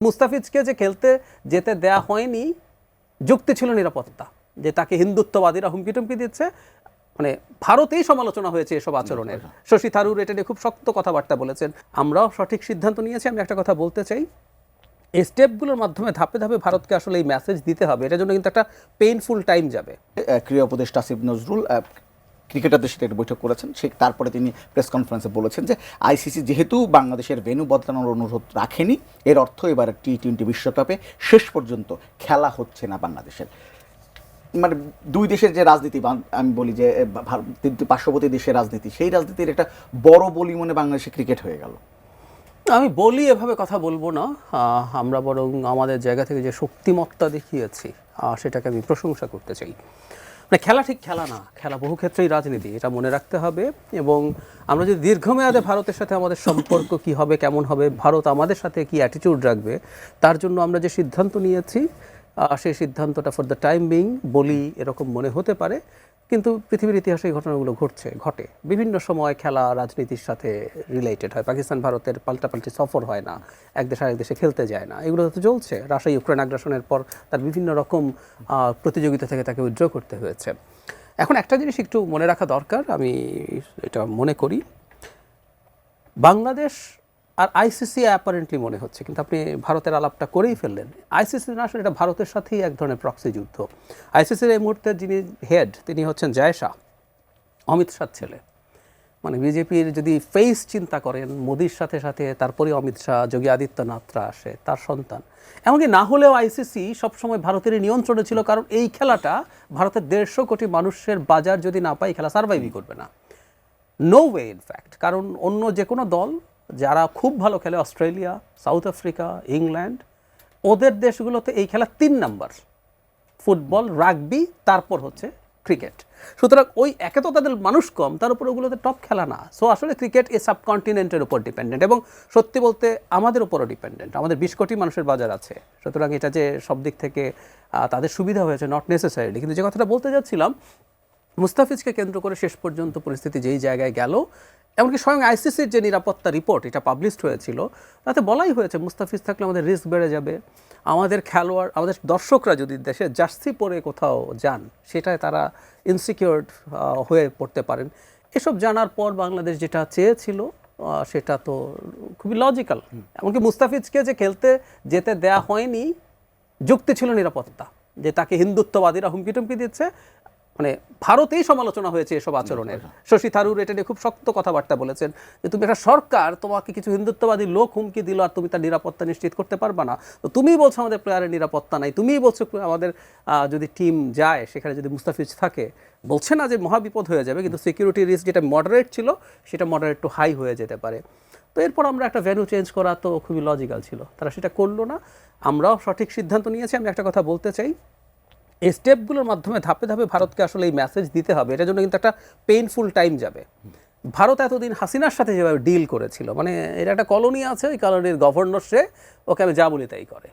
মুস্তাফিজকে যে খেলতে যেতে দেয়া হয়নি, যুক্তি ছিল নিরাপত্তা, যে তাকে হিন্দুত্ববাদীরা হুমকি টুমকি দিচ্ছে। মানে ভারতেই সমালোচনা হয়েছে এসব আচরণের। শশী থারুর এটা নিয়ে খুব শক্ত কথাবার্তা বলেছেন। আমরাও সঠিক সিদ্ধান্ত নিয়েছি। আমি একটা কথা বলতে চাই, এই স্টেপগুলোর মাধ্যমে ধাপে ধাপে ভারতকে আসলে এই মেসেজ দিতে হবে। এটার জন্য কিন্তু একটা পেইনফুল টাইম যাবে। ক্রীড়া উপদেষ্টা আসিফ নজরুল ক্রিকেটারদের সাথে একটা বৈঠক করেছেন, তারপরে তিনি প্রেস কনফারেন্সে বলেছেন যে আইসিসি যেহেতু বাংলাদেশের ভেন্যু বদলানোর অনুরোধ রাখেনি, এর অর্থ এবার টি-20 বিশ্বকাপে শেষ পর্যন্ত খেলা হচ্ছে না বাংলাদেশের। মানে দুই দেশের যে রাজনীতি, আমি বলি যে পার্শ্ববর্তী দেশের রাজনীতি, সেই রাজনীতির একটা বড় বলি মনে বাংলাদেশে ক্রিকেট হয়ে গেল। আমি বলি এভাবে কথা বলবো না, আমরা বরং আমাদের জায়গা থেকে যে শক্তিমত্তা দেখিয়েছি সেটাকে আমি প্রশংসা করতে চাই। মানে খেলা ঠিক খেলা না, খেলা বহু ক্ষেত্রেই রাজনীতি, এটা মনে রাখতে হবে। এবং আমরা যদি দীর্ঘমেয়াদে ভারতের সাথে আমাদের সম্পর্ক কি হবে, কেমন হবে, ভারত আমাদের সাথে কি অ্যাটিটিউড রাখবে, তার জন্য আমরা যে সিদ্ধান্ত নিয়েছি সেই সিদ্ধান্তটা ফর দ্য টাইম বিং বলি এরকম মনে হতে পারে, কিন্তু পৃথিবীর ইতিহাসে এই ঘটনাগুলো ঘটে বিভিন্ন সময়। খেলা রাজনীতির সাথে রিলেটেড হয়। পাকিস্তান ভারতের পাল্টাপাল্টি সফর হয় না, এক দেশ আরেক দেশে খেলতে যায় না, এগুলো তো চলছে। রাশিয়া ইউক্রেন আগ্রাসনের পর তার বিভিন্ন রকম প্রতিযোগিতা থেকে তাকে উইথড্র করতে হয়েছে। এখন একটা জিনিস একটু মনে রাখা দরকার, আমি এটা মনে করি, বাংলাদেশ আর আইসিসি অ্যাপারেন্টলি মনে হচ্ছে, কিন্তু আপনি ভারতের আলাপটা করেই ফেললেন। আইসিসি না, আসলে এটা ভারতের সাথেই এক ধরনের প্রক্সি যুদ্ধ। আইসিসির এই মুহূর্তে যিনি হেড, তিনি হচ্ছেন জয় শাহ, অমিত শাহ ছেলে। মানে বিজেপির যদি ফেস চিন্তা করেন, মোদির সাথে সাথে তারপরে অমিত শাহ, যোগী আদিত্যনাথরা আসে, তার সন্তান। এমনকি না হলেও আইসিসি সবসময় ভারতের নিয়ন্ত্রণে ছিল, কারণ এই খেলাটা ভারতের 150 কোটি মানুষের বাজার যদি না পায়, এই খেলা সার্ভাইভই করবে না। No way in fact. কারণ অন্য যে কোনো দল যারা খুব ভালো খেলে, অস্ট্রেলিয়া, সাউথ আফ্রিকা, ইংল্যান্ড, ওদের দেশগুলোতে এই খেলা 3 নাম্বার, ফুটবল, রাগবি, তারপর হচ্ছে ক্রিকেট। সুতরাং ওই একে তো তাদের মানুষ কম, তার উপর ওগুলোতে টপ খেলা না। সো আসলে ক্রিকেট এই সাবকন্টিনেন্টের উপর ডিপেন্ডেন্ট, এবং সত্যি বলতে আমাদের উপরও ডিপেন্ডেন্ট। আমাদের 20 কোটি মানুষের বাজার আছে, সুতরাং এটা যে সব দিক থেকে তাদের সুবিধা হয়েছে নট নেসেসারিলি। কিন্তু যে কথাটা বলতে যাচ্ছিলাম, মুস্তাফিজকে কেন্দ্র করে শেষ পর্যন্ত পরিস্থিতি যেই জায়গায় গেল, এমনকি স্বয়ং আইসিসির যে নিরাপত্তা রিপোর্ট এটা পাবলিশড হয়েছিল, তাতে বলাই হয়েছে মুস্তাফিজ থাকলে আমাদের রিস্ক বেড়ে যাবে। আমাদের খেলোয়াড়, আমাদের দর্শকরা যদি দেশে জার্সি পরে কোথাও যান, সেটায় তারা ইনসিকিউরড হয়ে পড়তে পারেন। এসব জানার পর বাংলাদেশ যেটা চেয়েছিল সেটা তো খুবই লজিক্যাল। এমনকি মুস্তাফিজকে যে খেলতে যেতে দেয়া হয়নি, যুক্তি ছিল নিরাপত্তা, যে তাকে হিন্দুত্ববাদীরা হুমকি টুমকি দিচ্ছে। মানে ভারতেই সমালোচনা হয়েছে এসব আচরণের। শশী থারুর এটা নিয়ে খুব শক্ত কথাবার্তা বলেছেন, যে তুমি একটা সরকার, তোমাকে কিছু হিন্দুত্ববাদী লোক হুমকি দিল আর তুমি তার নিরাপত্তা নিশ্চিত করতে পারবা না। তো তুমিই বলছো আমাদের প্লেয়ারের নিরাপত্তা নাই, তুমিই বলছো আমাদের যদি টিম যায় সেখানে যদি মুস্তাফিজ থাকে, বলছে না যে মহাবিপদ হয়ে যাবে, কিন্তু সিকিউরিটি রিস্ক যেটা মডারেট ছিল সেটা মডারেট টু হাই হয়ে যেতে পারে। তো এরপর আমরা একটা ভ্যানু চেঞ্জ করা তো খুবই লজিক্যাল ছিল, তারা সেটা করলো না। আমরাও সঠিক সিদ্ধান্ত নিয়েছি। আমি একটা কথা বলতে চাই, এই স্টেপগুলোর মাধ্যমে ধাপে ধাপে ভারতকে আসলে এই মেসেজ দিতে হবে। এটার জন্য কিন্তু একটা পেইনফুল টাইম যাবে। ভারত এতদিন হাসিনার সাথে যেভাবে ডিল করেছিল, মানে এটা একটা কলোনি আছে, ওই কলোনির গভর্নর সে, ওকে আমি যা বলি তাই করে,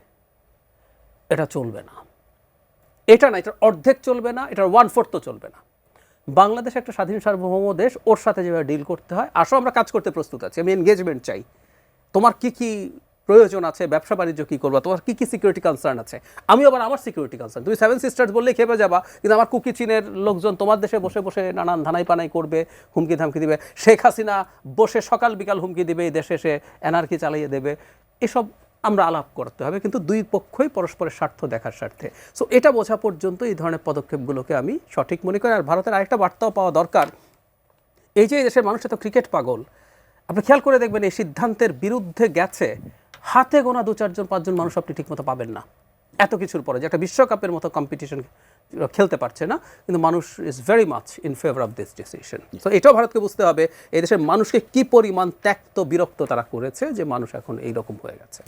এটা চলবে না। এটা না, এটার অর্ধেক চলবে না, এটার 1/4 চলবে না। বাংলাদেশ একটা স্বাধীন সার্বভৌম দেশ, ওর সাথে যেভাবে ডিল করতে হয়, আসো আমরা কাজ করতে প্রস্তুত আছি। আমি এনগেজমেন্ট চাই। তোমার কি কি প্রয়োজন আছে, ব্যবসা বাণিজ্য কী করবা, তোমার কী কী সিকিউরিটি কনসার্ন আছে, আমি আবার আমার সিকিউরিটি কনসার্ন। তুমি 7 সিস্টার্স বললেই খেপে যাবা, কিন্তু আমার কুকি চীনের লোকজন তোমার দেশে বসে বসে নানান ধানাই পানাই করবে, হুমকি ধামকি দিবে। শেখ হাসিনা বসে সকাল বিকাল হুমকি দিবে, এই দেশে এসে এনার্কি চালিয়ে দেবে। এসব আমরা আলাপ করতে হবে, কিন্তু দুই পক্ষই পরস্পরের স্বার্থ দেখার স্বার্থে। সো এটা বোঝা পর্যন্ত এই ধরনের পদক্ষেপগুলোকে আমি সঠিক মনে করি। আর ভারতের আরেকটা বার্তাও পাওয়া দরকার, এই যে দেশের মানুষ এত ক্রিকেট পাগল, আপনি খেয়াল করে দেখবেন এই সিদ্ধান্তের বিরুদ্ধে গেছে হাতে গোনা 2-4 জন 5 জন মানুষ আপনি ঠিকমতো পাবেন না। এত কিছুর পরে যে একটা বিশ্বকাপের মতো কম্পিটিশন খেলতে পারছে না, কিন্তু মানুষ is very much in favour of this decision. তো এটাও ভারতকে বুঝতে হবে, এই দেশের মানুষকে কি পরিমাণ ত্যক্ত বিরক্ত তারা করেছে, যে মানুষ এখন এইরকম হয়ে গেছে।